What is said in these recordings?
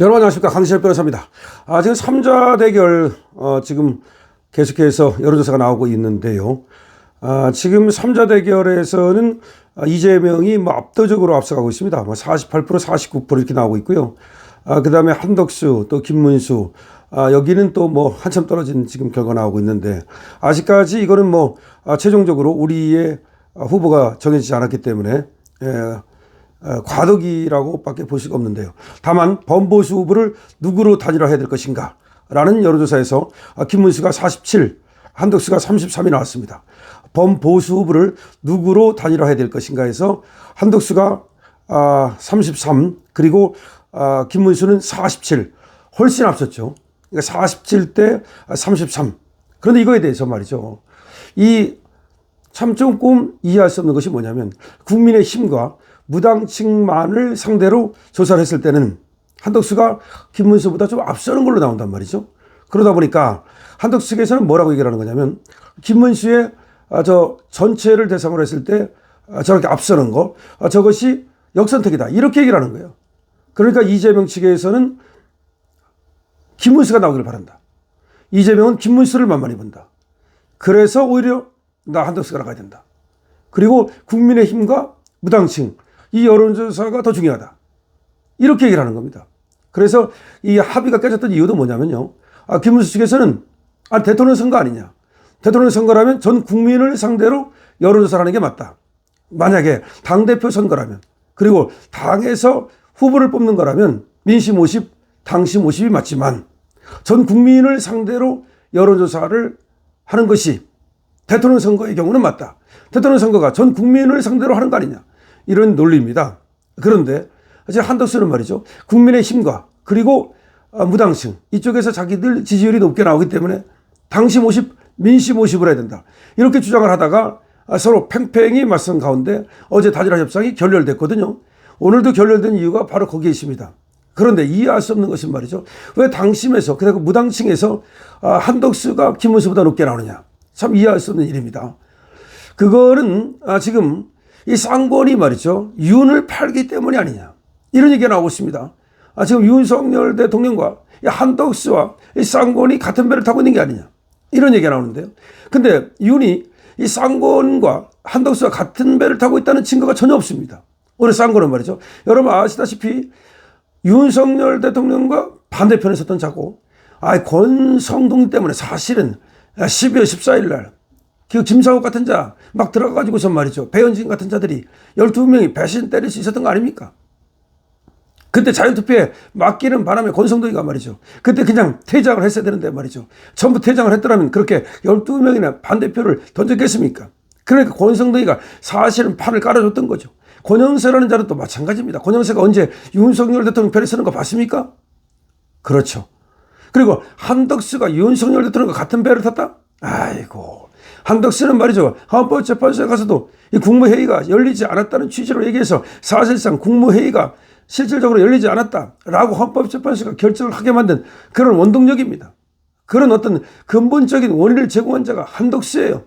여러분 안녕하십니까, 강신엽 변호사입니다. 지금 3자 대결 지금 계속해서 여론조사가 나오고 있는데요. 지금 3자 대결에서는 이재명이 압도적으로 앞서가고 있습니다. 48%, 49% 이렇게 나오고 있고요. 그 다음에 한덕수, 또 김문수, 여기는 또 한참 떨어진 지금 결과 나오고 있는데, 아직까지 이거는 최종적으로 우리의 후보가 정해지지 않았기 때문에 과도기라고 밖에 볼 수가 없는데요. 다만 범보수 후보를 누구로 단일화해야 될 것인가 라는 여론조사에서 김문수가 47, 한덕수가 33이 나왔습니다. 범보수 후보를 누구로 단일화해야 될 것인가 해서 한덕수가 33, 그리고 김문수는 47, 훨씬 앞섰죠. 그러니까 47대 33. 그런데 이거에 대해서 말이죠, 이 참 조금 이해할 수 없는 것이 뭐냐면, 국민의힘과 무당층만을 상대로 조사를 했을 때는 한덕수가 김문수보다 좀 앞서는 걸로 나온단 말이죠. 그러다 보니까 한덕수 측에서는 뭐라고 얘기를 하는 거냐면, 김문수의 전체를 대상으로 했을 때 저렇게 앞서는 거, 저것이 역선택이다, 이렇게 얘기를 하는 거예요. 그러니까 이재명 측에서는 김문수가 나오기를 바란다. 이재명은 김문수를 만만히 본다. 그래서 오히려 나 한덕수가 나가야 된다. 그리고 국민의힘과 무당층, 이 여론조사가 더 중요하다, 이렇게 얘기를 하는 겁니다. 그래서 이 합의가 깨졌던 이유도 뭐냐면요, 김문수 측에서는 대통령 선거 아니냐, 대통령 선거라면 전 국민을 상대로 여론조사를 하는 게 맞다. 만약에 당대표 선거라면, 그리고 당에서 후보를 뽑는 거라면 민심 50, 당심 50이 맞지만 전 국민을 상대로 여론조사를 하는 것이 대통령 선거의 경우는 맞다. 대통령 선거가 전 국민을 상대로 하는 거 아니냐, 이런 논리입니다. 그런데 이제 한덕수는 말이죠, 국민의힘과 그리고 무당층 이쪽에서 자기들 지지율이 높게 나오기 때문에 당심 50, 민심 50을 해야 된다, 이렇게 주장을 하다가 서로 팽팽히 맞선 가운데 어제 단일화 협상이 결렬됐거든요. 오늘도 결렬된 이유가 바로 거기에 있습니다. 그런데 이해할 수 없는 것은 말이죠, 왜 당심에서, 그리고 무당층에서 한덕수가 김문수보다 높게 나오느냐, 참 이해할 수 없는 일입니다. 그거는 지금 이 쌍권이 말이죠, 윤을 팔기 때문이 아니냐, 이런 얘기가 나오고 있습니다. 지금 윤석열 대통령과 이 한덕수와 이 쌍권이 같은 배를 타고 있는 게 아니냐, 이런 얘기가 나오는데요. 근데 윤이 이 쌍권과 한덕수와 같은 배를 타고 있다는 증거가 전혀 없습니다. 오늘 쌍권은 말이죠, 여러분 아시다시피 윤석열 대통령과 반대편에 섰던 자고, 권성동 때문에 사실은 12월 14일 날 그 김상욱 같은 자 막 들어가가지고서 말이죠, 배현진 같은 자들이 12명이 배신 때릴 수 있었던 거 아닙니까? 그때 자유투표에 맡기는 바람에 권성동이가 말이죠, 그때 그냥 퇴장을 했어야 되는데 말이죠, 전부 퇴장을 했더라면 그렇게 12명이나 반대표를 던졌겠습니까? 그러니까 권성동이가 사실은 판을 깔아줬던 거죠. 권영세라는 자는 또 마찬가지입니다. 권영세가 언제 윤석열 대통령 편에 서는 거 봤습니까? 그렇죠. 그리고 한덕수가 윤석열 대통령과 같은 배를 탔다? 아이고, 한덕수는 말이죠, 헌법재판소에 가서도 이 국무회의가 열리지 않았다는 취지로 얘기해서 사실상 국무회의가 실질적으로 열리지 않았다라고 헌법재판소가 결정을 하게 만든 그런 원동력입니다. 그런 어떤 근본적인 원인을 제공한 자가 한덕수예요.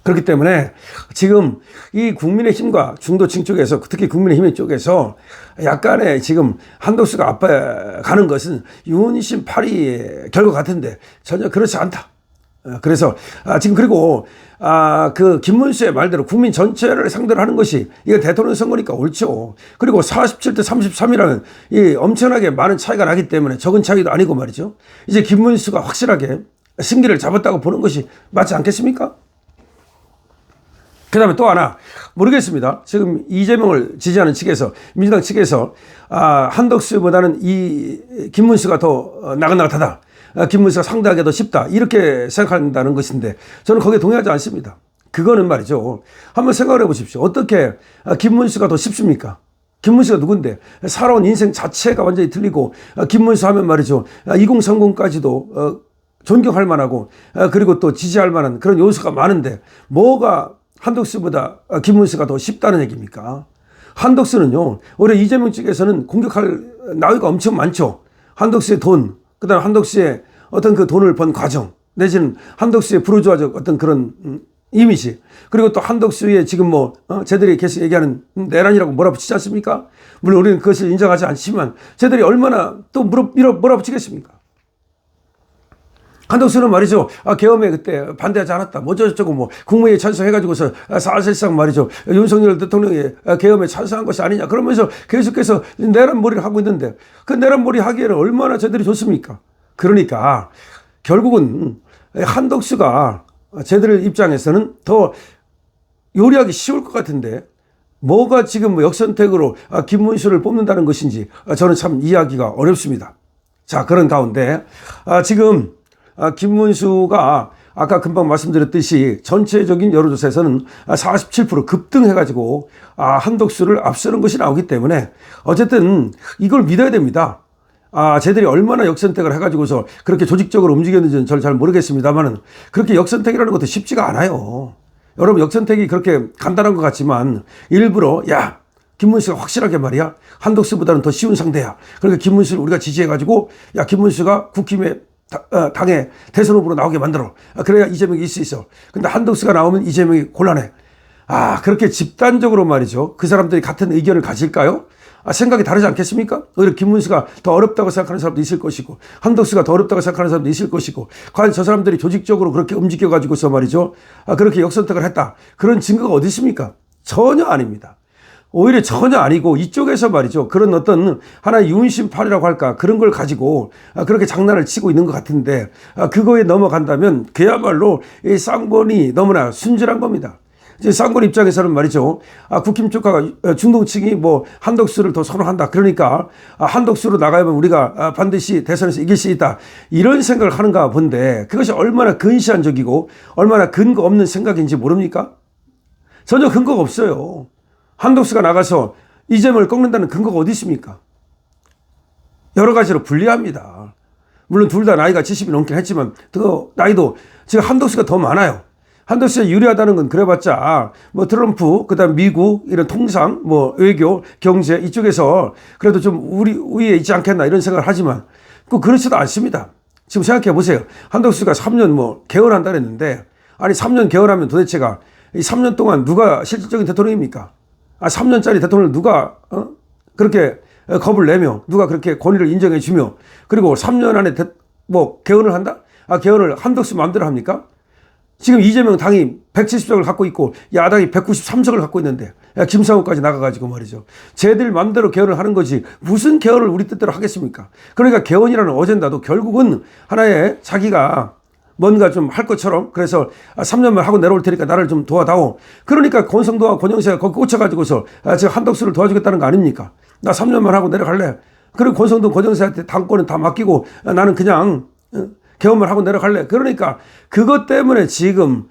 그렇기 때문에 지금 이 국민의힘과 중도층 쪽에서, 특히 국민의힘 쪽에서 약간의 지금 한덕수가 앞서가는 것은 윤심 8위의 결과 같은데 전혀 그렇지 않다. 그래서 지금, 그리고 그 김문수의 말대로 국민 전체를 상대로 하는 것이 이거 대통령 선거니까 옳죠. 그리고 47대 33이라는 이 엄청나게 많은 차이가 나기 때문에 적은 차이도 아니고 말이죠, 이제 김문수가 확실하게 승기를 잡았다고 보는 것이 맞지 않겠습니까? 그 다음에 또 하나 모르겠습니다. 지금 이재명을 지지하는 측에서, 민주당 측에서 한덕수보다는 이 김문수가 더 나긋나긋하다, 김문수가 상대하기 더 쉽다, 이렇게 생각한다는 것인데 저는 거기에 동의하지 않습니다. 그거는 말이죠, 한번 생각을 해보십시오. 어떻게 김문수가 더 쉽습니까? 김문수가 누군데? 살아온 인생 자체가 완전히 틀리고, 김문수 하면 말이죠, 2030까지도 존경할 만하고, 그리고 또 지지할 만한 그런 요소가 많은데 뭐가 한덕수보다 김문수가 더 쉽다는 얘기입니까? 한덕수는요, 올해 이재명 측에서는 공격할 나위가 엄청 많죠. 한덕수의 돈, 그 다음에 한덕수의 어떤 그 돈을 번 과정, 내지는 한덕수의 부르주아적 어떤 그런 이미지. 그리고 또 한덕수의 지금 쟤들이 계속 얘기하는 내란이라고 몰아붙이지 않습니까? 물론 우리는 그것을 인정하지 않지만 쟤들이 얼마나 또 몰아붙이겠습니까? 한덕수는 말이죠. 계엄에 그때 반대하지 않았다. 저쩌고 국무회의에 찬성해가지고서 사실상 말이죠. 윤석열 대통령이 계엄에 찬성한 것이 아니냐. 그러면서 계속해서 내란몰이를 하고 있는데 그 내란몰이 하기에는 얼마나 쟤들이 좋습니까? 그러니까 결국은 한덕수가 쟤들 입장에서는 더 요리하기 쉬울 것 같은데 뭐가 지금 역선택으로 김문수를 뽑는다는 것인지 저는 참 이해하기가 어렵습니다. 자, 그런 가운데 지금 김문수가 아까 금방 말씀드렸듯이 전체적인 여론조사에서는 47% 급등해가지고 한덕수를 앞서는 것이 나오기 때문에 어쨌든 이걸 믿어야 됩니다. 쟤들이 얼마나 역선택을 해가지고서 그렇게 조직적으로 움직였는지는 저는 잘 모르겠습니다만은 그렇게 역선택이라는 것도 쉽지가 않아요. 여러분, 역선택이 그렇게 간단한 것 같지만 일부러 김문수가 확실하게 말이야 한덕수보다는 더 쉬운 상대야. 그러니까 김문수를 우리가 지지해가지고 김문수가 국힘에 당에 대선 후보로 나오게 만들어. 그래야 이재명이 있을 수 있어. 근데 한덕수가 나오면 이재명이 곤란해. 그렇게 집단적으로 말이죠. 그 사람들이 같은 의견을 가질까요? 생각이 다르지 않겠습니까? 오히려 김문수가 더 어렵다고 생각하는 사람도 있을 것이고 한덕수가 더 어렵다고 생각하는 사람도 있을 것이고 과연 저 사람들이 조직적으로 그렇게 움직여가지고서 말이죠. 그렇게 역선택을 했다. 그런 증거가 어디 있습니까? 전혀 아닙니다. 오히려 전혀 아니고 이쪽에서 말이죠. 그런 어떤 하나의 윤심팔이라고 할까 그런 걸 가지고 그렇게 장난을 치고 있는 것 같은데 그거에 넘어간다면 그야말로 이 쌍권이 너무나 순진한 겁니다. 이제 쌍권 입장에서는 말이죠. 국힘 쪽과 중도층이 한덕수를 더 선호한다. 그러니까 한덕수로 나가야만 우리가 반드시 대선에서 이길 수 있다. 이런 생각을 하는가 본데 그것이 얼마나 근시안적이고 얼마나 근거 없는 생각인지 모릅니까? 전혀 근거가 없어요. 한덕수가 나가서 이재명을 꺾는다는 근거가 어디 있습니까? 여러 가지로 불리합니다. 물론 둘 다 나이가 70이 넘긴 했지만 그 나이도 지금 한덕수가 더 많아요. 한덕수가 유리하다는 건 그래봤자 트럼프 그다음 미국 이런 통상 외교 경제 이쪽에서 그래도 좀 우리 위에 있지 않겠나 이런 생각을 하지만 그렇지도 않습니다. 지금 생각해 보세요. 한덕수가 3년 개헌한다 그랬는데 아니 3년 개헌하면 도대체가 이 3년 동안 누가 실질적인 대통령입니까? 3년짜리 대통령을 누가 그렇게 겁을 내며 누가 그렇게 권위를 인정해 주며 그리고 3년 안에 개헌을 한다? 개헌을 한덕수 마음대로 합니까? 지금 이재명 당이 170석을 갖고 있고 야당이 193석을 갖고 있는데 김상호까지 나가가지고 말이죠. 쟤들 마음대로 개헌을 하는 거지 무슨 개헌을 우리 뜻대로 하겠습니까? 그러니까 개헌이라는 어젠다도 결국은 하나의 자기가 뭔가 좀 할 것처럼 그래서 3년만 하고 내려올 테니까 나를 좀 도와다오. 그러니까 권성도와 권영세가 거기 꽂혀가지고서 지금 한덕수를 도와주겠다는 거 아닙니까? 나 3년만 하고 내려갈래. 그리고 권성도 권영세한테 당권은 다 맡기고 나는 그냥 개헌만 하고 내려갈래. 그러니까 그것 때문에 지금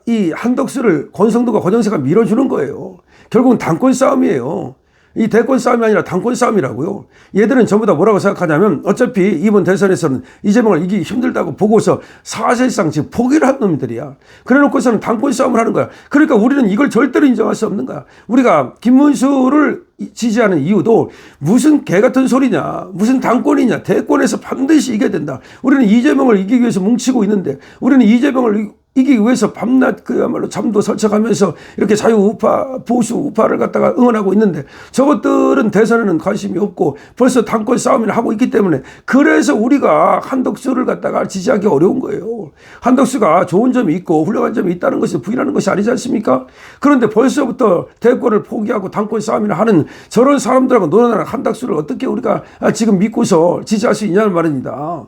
이 한덕수를 권성도가 권영세가 밀어주는 거예요. 결국은 당권 싸움이에요. 이 대권 싸움이 아니라 당권 싸움이라고요. 얘들은 전부 다 뭐라고 생각하냐면 어차피 이번 대선에서는 이재명을 이기기 힘들다고 보고서 사실상 지금 포기를 한 놈들이야. 그래 놓고서는 당권 싸움을 하는 거야. 그러니까 우리는 이걸 절대로 인정할 수 없는 거야. 우리가 김문수를 지지하는 이유도 무슨 개 같은 소리냐, 무슨 당권이냐, 대권에서 반드시 이겨야 된다. 우리는 이재명을 이기기 위해서 뭉치고 있는데 우리는 이재명을 이기기 위해서 밤낮 그야말로 잠도 설쳐가면서 이렇게 자유우파, 보수우파를 갖다가 응원하고 있는데 저것들은 대선에는 관심이 없고 벌써 당권 싸움을 하고 있기 때문에 그래서 우리가 한덕수를 갖다가 지지하기 어려운 거예요. 한덕수가 좋은 점이 있고 훌륭한 점이 있다는 것을 부인하는 것이 아니지 않습니까? 그런데 벌써부터 대권을 포기하고 당권 싸움이나 하는 저런 사람들하고 논하는 한덕수를 어떻게 우리가 지금 믿고서 지지할 수 있냐는 말입니다.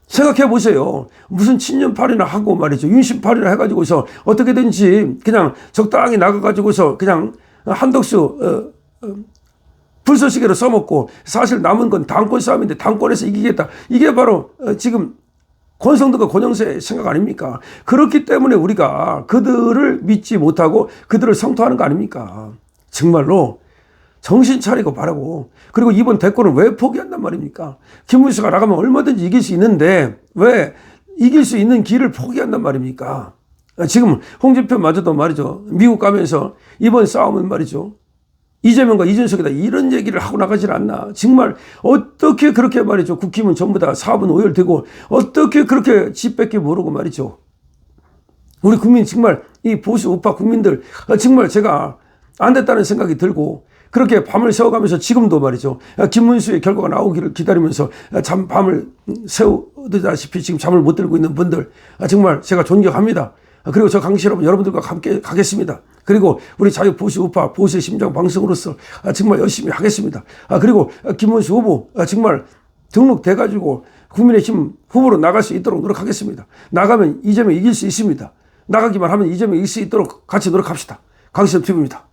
생각해 보세요. 무슨 친년팔이나 하고 말이죠. 윤심팔이나 해가지고서 어떻게든지 그냥 적당히 나가가지고서 그냥 한덕수 불쏘시개로 써먹고 사실 남은 건 당권 싸움인데 당권에서 이기겠다. 이게 바로 지금 권성도가 권영세의 생각 아닙니까? 그렇기 때문에 우리가 그들을 믿지 못하고 그들을 성토하는 거 아닙니까? 정말로 정신 차리고 바라고. 그리고 이번 대권을 왜 포기한단 말입니까? 김문수가 나가면 얼마든지 이길 수 있는데 왜 이길 수 있는 길을 포기한단 말입니까? 지금 홍준표마저도 말이죠. 미국 가면서 이번 싸움은 말이죠. 이재명과 이준석이다 이런 얘기를 하고 나가질 않나. 정말 어떻게 그렇게 말이죠. 국힘은 전부 다 사업은 오열되고 어떻게 그렇게 집 밖에 모르고 말이죠. 우리 국민 정말 이 보수 우파 국민들 정말 제가 안 됐다는 생각이 들고 그렇게 밤을 새워가면서 지금도 말이죠. 김문수의 결과가 나오기를 기다리면서 밤을 새우다시피 지금 잠을 못 들고 있는 분들 정말 제가 존경합니다. 그리고 저 강시 여러분 여러분들과 함께 가겠습니다. 그리고 우리 자유 보수 우파 보수의 심장 방송으로서 정말 열심히 하겠습니다. 그리고 김문수 후보 정말 등록돼가지고 국민의힘 후보로 나갈 수 있도록 노력하겠습니다. 나가면 이재명 이길 수 있습니다. 나가기만 하면 이재명 이길 수 있도록 같이 노력합시다. 강시엽 TV입니다.